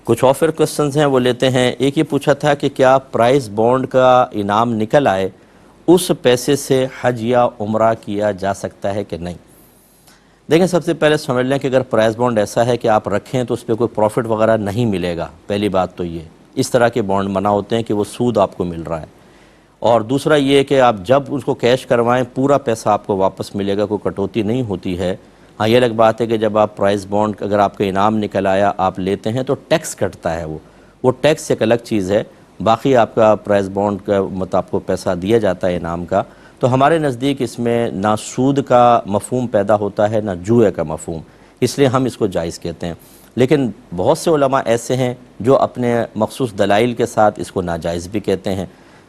کچھ اور پھر کوسچنز ہیں وہ لیتے ہیں. ایک یہ پوچھا تھا کہ کیا پرائز بانڈ کا انعام نکل آئے اس پیسے سے حج یا عمرہ کیا جا سکتا ہے کہ نہیں؟ دیکھیں سب سے پہلے سمجھ لیں کہ اگر پرائز بانڈ ایسا ہے کہ آپ رکھیں تو اس پہ کوئی پروفٹ وغیرہ نہیں ملے گا. پہلی بات تو یہ اس طرح کے بانڈ منع ہوتے ہیں کہ وہ سود آپ کو مل رہا ہے. اور دوسرا یہ کہ آپ جب اس کو کیش کروائیں پورا پیسہ آپ کو واپس ملے گا, کوئی کٹوتی نہیں ہوتی ہے. ہاں یہ الگ بات ہے کہ جب آپ پرائز بانڈ اگر آپ کا انعام نکل آیا آپ لیتے ہیں تو ٹیکس کٹتا ہے, وہ ٹیکس ایک الگ چیز ہے. باقی آپ کا پرائز بانڈ کا مطلب آپ کو پیسہ دیا جاتا ہے انعام کا. تو ہمارے نزدیک اس میں نہ سود کا مفہوم پیدا ہوتا ہے نہ جوئے کا مفہوم, اس لیے ہم اس کو جائز کہتے ہیں. لیکن بہت سے علماء ایسے ہیں جو اپنے مخصوص دلائل کے ساتھ اس کو ناجائز بھی کہتے ہیں.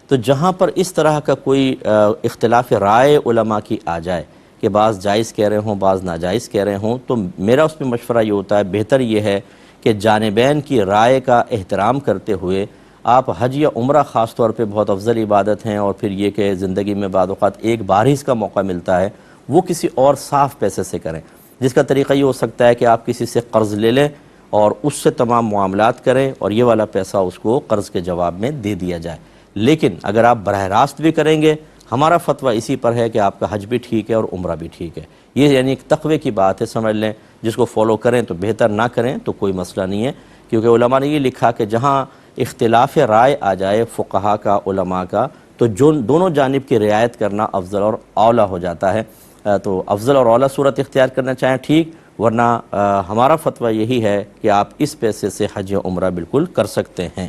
تو جہاں پر اس طرح کا کوئی اختلاف رائے علماء کی آ جائے کہ بعض جائز کہہ رہے ہوں بعض ناجائز کہہ رہے ہوں, تو میرا اس میں مشورہ یہ ہوتا ہے بہتر یہ ہے کہ جانبین کی رائے کا احترام کرتے ہوئے آپ حج یا عمرہ خاص طور پہ بہت افضل عبادت ہیں, اور پھر یہ کہ زندگی میں بعض اوقات ایک بار ہی اس کا موقع ملتا ہے, وہ کسی اور صاف پیسے سے کریں. جس کا طریقہ یہ ہو سکتا ہے کہ آپ کسی سے قرض لے لیں اور اس سے تمام معاملات کریں اور یہ والا پیسہ اس کو قرض کے جواب میں دے دیا جائے. لیکن اگر آپ براہ راست بھی کریں گے ہمارا فتویٰ اسی پر ہے کہ آپ کا حج بھی ٹھیک ہے اور عمرہ بھی ٹھیک ہے. یہ یعنی ایک تقوی کی بات ہے, سمجھ لیں. جس کو فالو کریں تو بہتر, نہ کریں تو کوئی مسئلہ نہیں ہے. کیونکہ علماء نے یہ لکھا کہ جہاں اختلاف رائے آ جائے فقہا کا علماء کا تو جو دونوں جانب کی رعایت کرنا افضل اور اولیٰ ہو جاتا ہے. تو افضل اور اولیٰ صورت اختیار کرنا چاہیں ٹھیک, ورنہ ہمارا فتویٰ یہی ہے کہ آپ اس پیسے سے حج یا عمرہ بالکل کر سکتے ہیں.